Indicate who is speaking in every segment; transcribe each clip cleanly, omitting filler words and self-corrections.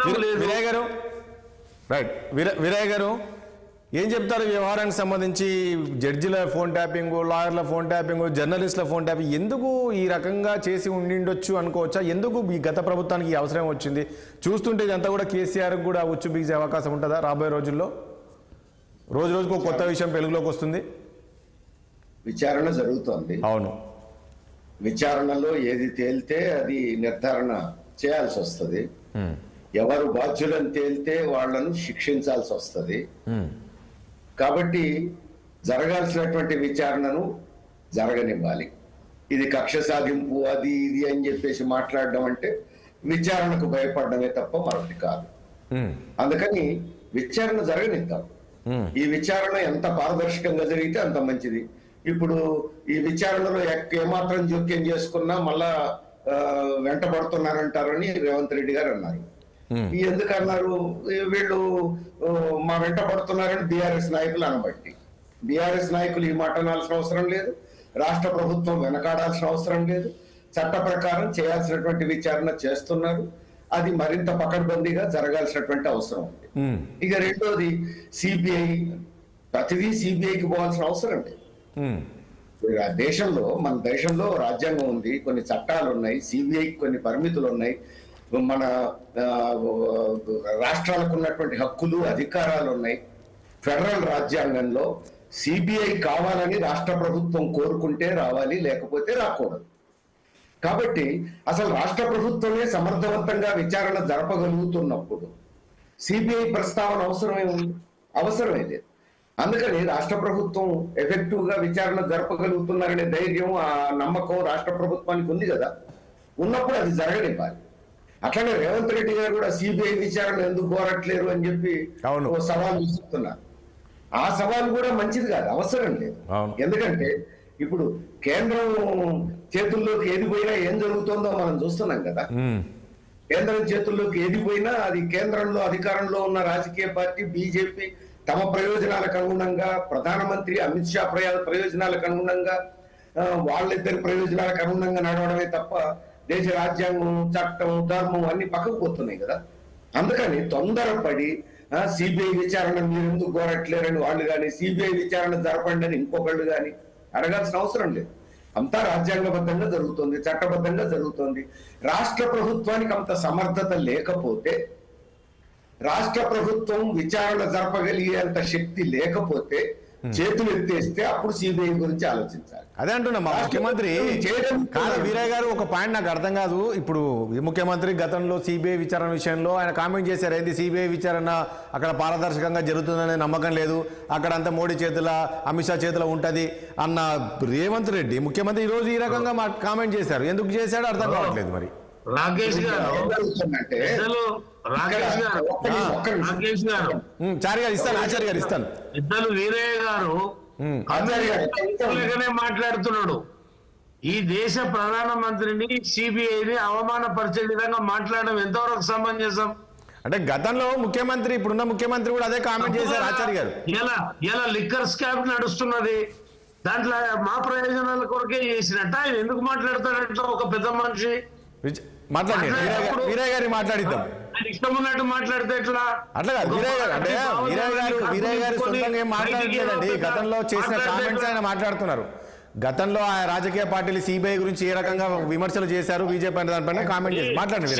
Speaker 1: వీరయ్య గారు రైట్ వీరయ్య గారు ఏం చెప్తారు వ్యవహారానికి సంబంధించి జడ్జిల ఫోన్ ట్యాపింగ్, లాయర్ల ఫోన్ ట్యాపింగ్, జర్నలిస్టుల ఫోన్ ట్యాపింగ్ ఎందుకు ఈ రకంగా చేసి ఉండిండొచ్చు అనుకోవచ్చా? ఎందుకు ఈ గత ప్రభుత్వానికి ఈ అవసరం వచ్చింది? చూస్తుంటే ఇదంతా కూడా కేసీఆర్ కూడా ఉచ్చు బిగిసే అవకాశం ఉంటుందా రాబోయే రోజుల్లో? రోజు రోజుకు కొత్త విషయం వెలుగులోకి వస్తుంది.
Speaker 2: విచారణ జరుగుతోంది.
Speaker 1: అవును,
Speaker 2: విచారణలో ఏది తేలితే అది నిర్ధారణ చేయాల్సి వస్తుంది. ఎవరు బాధ్యులను తేలితే వాళ్లను శిక్షించాల్సి వస్తుంది. కాబట్టి జరగాల్సినటువంటి విచారణను జరగనివ్వాలి. ఇది కక్ష సాధింపు అది ఇది అని చెప్పేసి మాట్లాడడం అంటే విచారణకు భయపడడమే తప్ప మరొకటి కాదు. అందుకని విచారణ జరగనిద్దాం. ఈ విచారణ ఎంత పారదర్శకంగా జరిగితే అంత మంచిది. ఇప్పుడు ఈ విచారణలో ఏమాత్రం జోక్యం చేసుకున్నా మళ్ళా వెంటబడుతున్నారంటారని రేవంత్ రెడ్డి గారు అన్నారు. ఎందుకన్నారు? వీళ్ళు మా వెంట పడుతున్నారని బీఆర్ఎస్ నాయకులు అనబట్టి. బీఆర్ఎస్ నాయకులు ఈ మాట అనాల్సిన అవసరం లేదు, రాష్ట్ర ప్రభుత్వం వెనకాడాల్సిన అవసరం లేదు. చట్ట ప్రకారం చేయాల్సినటువంటి విచారణ చేస్తున్నారు. అది మరింత పకడ్బందీగా జరగాల్సినటువంటి అవసరం ఉంది. ఇక రెండోది సిబిఐ, ప్రతిదీ సిబిఐకి పోవాల్సిన అవసరం లేదు. దేశంలో, మన దేశంలో రాజ్యాంగం ఉంది, కొన్ని చట్టాలు ఉన్నాయి, సిబిఐకి కొన్ని పరిమితులు ఉన్నాయి, మన రాష్ట్రాలకు ఉన్నటువంటి హక్కులు అధికారాలు ఉన్నాయి. ఫెడరల్ రాజ్యాంగంలో సిబిఐ కావాలని రాష్ట్ర ప్రభుత్వం కోరుకుంటే రావాలి, లేకపోతే రాకూడదు. కాబట్టి అసలు రాష్ట్ర ప్రభుత్వమే సమర్థవంతంగా విచారణ జరపగలుగుతున్నప్పుడు సిబిఐ ప్రస్తావన అవసరమే లేదు. అందుకని రాష్ట్ర ప్రభుత్వం ఎఫెక్టివ్ గా విచారణ జరపగలుగుతున్నారనే ధైర్యం, ఆ నమ్మకం రాష్ట్ర ప్రభుత్వానికి ఉంది కదా. ఉన్నప్పుడు అది జరగనివ్వాలి. అట్లనే రేవంత్ రెడ్డి గారు కూడా సిబిఐ విచారణ ఎందుకు కోరట్లేరు అని చెప్పి సవాల్ విసురుతున్నారు. ఆ సవాల్ కూడా మంచిది కాదు, అవసరం లేదు. ఎందుకంటే ఇప్పుడు కేంద్రం చేతుల్లోకి ఏది పోయినా ఏం జరుగుతుందో మనం చూస్తున్నాం కదా. కేంద్రం చేతుల్లోకి ఏది పోయినా అది కేంద్రంలో అధికారంలో ఉన్న రాజకీయ పార్టీ బీజేపీ తమ ప్రయోజనాలకు అనుగుణంగా, ప్రధానమంత్రి అమిత్ షా ప్రయోజనాలకు అనుగుణంగా, వాళ్ళిద్దరి ప్రయోజనాలకు అనుగుణంగా నడవడమే తప్ప దేశ రాజ్యాంగం, చట్టం, ధర్మం అన్ని పక్కకు పోతున్నాయి కదా. అందుకని తొందరపడి సిబిఐ విచారణ మీరు ఎందుకు కోరట్లేరని వాళ్ళు కానీ, సిబిఐ విచారణ జరపండి అని ఇంకొకళ్ళు కానీ అడగాల్సిన అవసరం లేదు. అంతా రాజ్యాంగబద్ధంగా జరుగుతుంది, చట్టబద్ధంగా జరుగుతుంది. రాష్ట్ర ప్రభుత్వానికి అంత సమర్థత లేకపోతే, రాష్ట్ర ప్రభుత్వం విచారణ జరపగలిగేంత శక్తి లేకపోతే చేతులు ఎత్తేస్తే అప్పుడు సిబిఐ గురించి ఆలోచించాలి.
Speaker 1: అదే అంటున్నా మా ముఖ్యమంత్రి. కాదు వీరయ్య గారు, ఒక పాయింట్ నాకు అర్థం కాదు. ఇప్పుడు ముఖ్యమంత్రి గతంలో సిబిఐ విచారణ విషయంలో ఆయన కామెంట్ చేశారు, ఏంది సిబిఐ విచారణ అక్కడ పారదర్శకంగా జరుగుతుందనే నమ్మకం లేదు, అక్కడ అంతా మోడీ చేతుల, అమిత్ షా చేతిలో ఉంటది అన్న రేవంత్ రెడ్డి ముఖ్యమంత్రి ఈరోజు ఈ రకంగా కామెంట్ చేశారు. ఎందుకు చేశాడో అర్థం కావట్లేదు. మరి
Speaker 3: రాకేష్ గారు
Speaker 1: ఇస్తాను, ఆచార్య గారు ఇస్తాను.
Speaker 3: ఇద్దరు వీరయ్య గారు మాట్లాడుతున్నాడు. ఈ దేశ ప్రధానమంత్రిని సిబిఐని అవమానపరిచే విధంగా మాట్లాడడం ఎంతవరకు సమంజసం?
Speaker 1: అంటే గతంలో ముఖ్యమంత్రి, ఇప్పుడున్న ముఖ్యమంత్రి కూడా అదే కామెంట్ చేశారు ఆచార్య గారు.
Speaker 3: ఇలా లిక్కర్ స్కామ్ నడుస్తున్నది, దాంట్లో మా ప్రయోజనాల కొరకే చేసినట్ట ఆయన ఎందుకు మాట్లాడతాడంట? ఒక పెద్ద మనిషి
Speaker 1: మాట్లాడండి, వీరయ్య గారిని మాట్లాడిద్దాం.
Speaker 3: ఇష్టం ఉన్నట్టు మాట్లాడితే ఎట్లా?
Speaker 1: అట్లా కాదు వీరయ్య గారు, అంటే వీరయ్య గారు సొంతంగా ఏం మాట్లాడలేదండి. గతంలో చేసిన కామెంట్స్ ఆయన మాట్లాడుతున్నారు. గతంలో ఆ రాజకీయ పార్టీలు సిబిఐ గురించి ఏ రకంగా విమర్శలు చేశారు, బీజేపీ అంటే దానిపైన కామెంట్ చేసి మాట్లాడండి.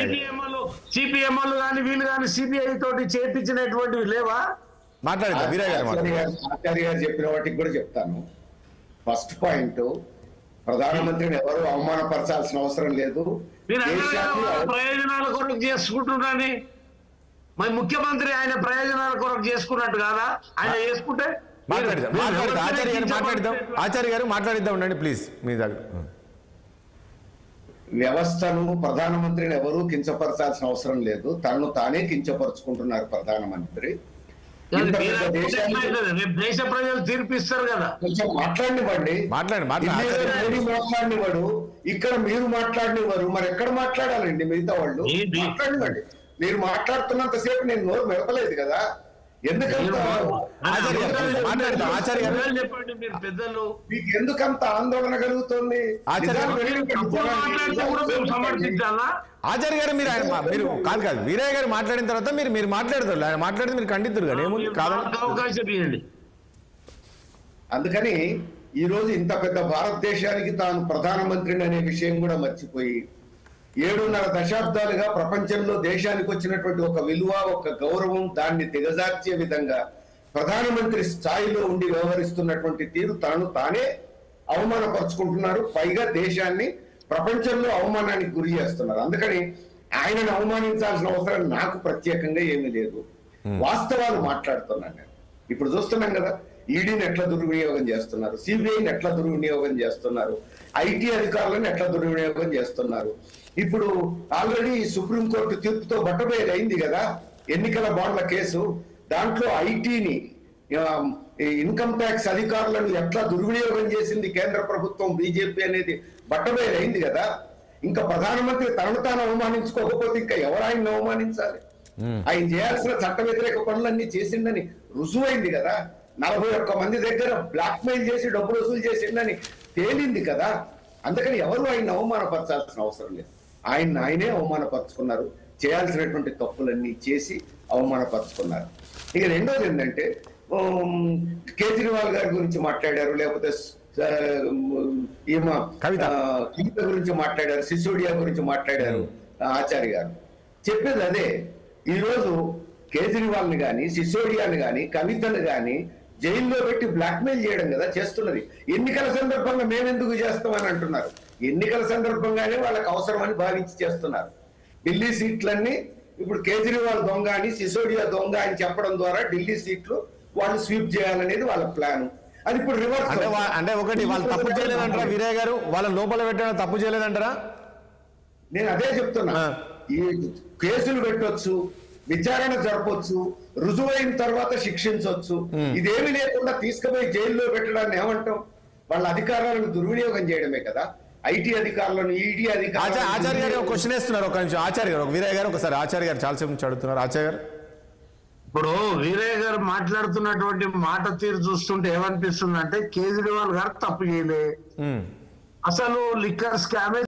Speaker 3: సిపిఎంలు కానీ వీళ్ళు కానీ సిబిఐ తోటి చేపించినటువంటివి లేవా?
Speaker 1: మాట్లాడిద్దాం వీరయ్య గారు.
Speaker 2: ఆచార్య గారు చెప్పిన వాటికి కూడా చెప్తాను. ఫస్ట్ పాయింట్, ప్రధానమంత్రిని ఎవరు అవమానపరచాల్సిన అవసరం లేదు.
Speaker 3: ప్రయోజనాల కొరకు చేసుకుంటున్నాని మరి ముఖ్యమంత్రి ఆయన ప్రయోజనాల కొరకు చేసుకున్నట్టు కాదా? ఆయన చేసుకుంటే
Speaker 1: ఆచార్య గారు మాట్లాడిద్దాం ఉండండి ప్లీజ్ మీ దగ్గర.
Speaker 2: వ్యవస్థను, ప్రధానమంత్రిని ఎవరూ కించపరచాల్సిన అవసరం లేదు. తనను తానే కించపరుచుకుంటున్నారు ప్రధానమంత్రి.
Speaker 3: దేశ ప్రజలు తీర్పిస్తారు కదా.
Speaker 2: కొంచెం మాట్లాడినివ్వండి. మాట్లాడినివ్వడు, ఇక్కడ మీరు మాట్లాడినివ్వరు, మరి ఎక్కడ మాట్లాడాలండి మిగతా వాళ్ళు? మాట్లాడివ్వండి. మీరు మాట్లాడుతున్నంతసేపు నేను నోరు మెదపలేదు కదా. ఎందుకంత
Speaker 1: ఆచార్య గారు
Speaker 3: చెప్పండి మీరు పెద్దలు.
Speaker 2: మీకు ఎందుకంత ఆందోళన కలుగుతుంది?
Speaker 3: సమర్థించాలా?
Speaker 1: ఆచార్య గారు మీరు కాదు వీరయ్య గారు మాట్లాడిన తర్వాత మీరు మాట్లాడతారు, ఆయన మాట్లాడితే మీరు ఖండితురు కదా, ఏముంది కాదు
Speaker 3: అవకాశం ఇవ్వండి.
Speaker 2: అందుకని ఈ రోజు ఇంత పెద్ద భారతదేశానికి తాను ప్రధానమంత్రిని అనే విషయం కూడా మర్చిపోయి 7.5 దశాబ్దాలుగా ప్రపంచంలో దేశానికి వచ్చినటువంటి ఒక విలువ, ఒక గౌరవం, దాన్ని దిగజార్చే విధంగా ప్రధానమంత్రి స్థాయిలో ఉండి వ్యవహరిస్తున్నటువంటి తీరు తనను తానే అవమానపరుచుకుంటున్నారు. పైగా దేశాన్ని ప్రపంచంలో అవమానానికి గురి చేస్తున్నారు. అందుకని ఆయనను అవమానించాల్సిన అవసరం నాకు ప్రత్యేకంగా ఏమీ లేదు. వాస్తవాలు మాట్లాడుతున్నాను నేను. ఇప్పుడు చూస్తున్నాం కదా, ఈడీని ఎట్లా దుర్వినియోగం చేస్తున్నారు, సిబిఐని ఎట్లా దుర్వినియోగం చేస్తున్నారు, ఐటీ అధికారులను ఎట్లా దుర్వినియోగం చేస్తున్నారు. ఇప్పుడు ఆల్రెడీ సుప్రీంకోర్టు తీర్పుతో బట్టబయలు అయింది కదా ఎన్నికల బాండ్ల కేసు. దాంట్లో ఐటీని, ఇన్కమ్ ట్యాక్స్ అధికారులను ఎట్లా దుర్వినియోగం చేసింది కేంద్ర ప్రభుత్వం, బీజేపీ అనేది బట్టబయలు అయింది కదా. ఇంకా ప్రధానమంత్రి తనను తాను అవమానించుకోకపోతే ఇంకా ఎవరు ఆయన్ని అవమానించాలి? ఆయన చేయాల్సిన చట్ట వ్యతిరేక పనులన్నీ చేసిందని రుజువైంది కదా. 41 మంది దగ్గర బ్లాక్మెయిల్ చేసి డబ్బులు వసూలు చేసిందని తేలింది కదా. అందుకని ఎవరు ఆయన అవమానపరచాల్సిన అవసరం లేదు. ఆయనే అవమానపరుచుకున్నారు, చేయాల్సినటువంటి తప్పులన్నీ చేసి అవమానపరుచుకున్నారు. ఇక రెండోది ఏంటంటే, కేజ్రీవాల్ గారి గురించి మాట్లాడారు, లేకపోతే కవిత గురించి మాట్లాడారు, సిసోడియా గురించి మాట్లాడారు ఆచార్య గారు. చెప్పేది అదే. ఈరోజు కేజ్రీవాల్ని కానీ, సిసోడియాని కానీ, కవితను కానీ జైల్లో పెట్టి బ్లాక్మెయిల్ చేయడం కదా చేస్తున్నది. ఎన్నికల సందర్భంగా మేమెందుకు చేస్తామని అంటున్నారు. ఎన్నికల సందర్భంగానే వాళ్ళకి అవసరమని భావించి చేస్తున్నారు. ఢిల్లీ సీట్లన్నీ ఇప్పుడు కేజ్రీవాల్ దొంగ అని, సిసోడియా దొంగ అని చెప్పడం ద్వారా ఢిల్లీ సీట్లు వాళ్ళు స్వీప్ చేయాలనేది వాళ్ళ ప్లాన్. అది ఇప్పుడు రివర్స్.
Speaker 1: అంటే ఒకటి వాళ్ళు తప్పు చేయలేదంటారా వీరయ్య గారు? వాళ్ళ లోపల పెట్టడం తప్పు చేయలేదంటారా?
Speaker 2: నేను అదే చెప్తున్నా. ఈ కేసులు పెట్టొచ్చు, విచారణ జరపొచ్చు, రుజువైన తర్వాత శిక్షించవచ్చు. ఇదేమి లేకుండా తీసుకుపోయి జైల్లో పెట్టడాన్ని ఏమంటాం? వాళ్ళ అధికారాలను దుర్వినియోగం చేయడమే కదా. ఐటీ అధికారులను, ఈడీ అధికారులు.
Speaker 1: ఆచార్య గారు ఒక క్వశ్చన్ వేస్తున్నారు, ఒక నిమిషం. ఆచార్య గారు, వీరయ్య గారు ఒకసారి ఆచార్య గారు చాలాసేపు నుంచి అడుగుతున్నారు. ఆచార్య గారు,
Speaker 3: ఇప్పుడు వీరయ్య గారు మాట్లాడుతున్నటువంటి మాట తీరు చూస్తుంటే ఏమనిపిస్తుంది అంటే కేజ్రీవాల్ గారు తప్పు చేయలే, అసలు లిక్కర్ స్కామే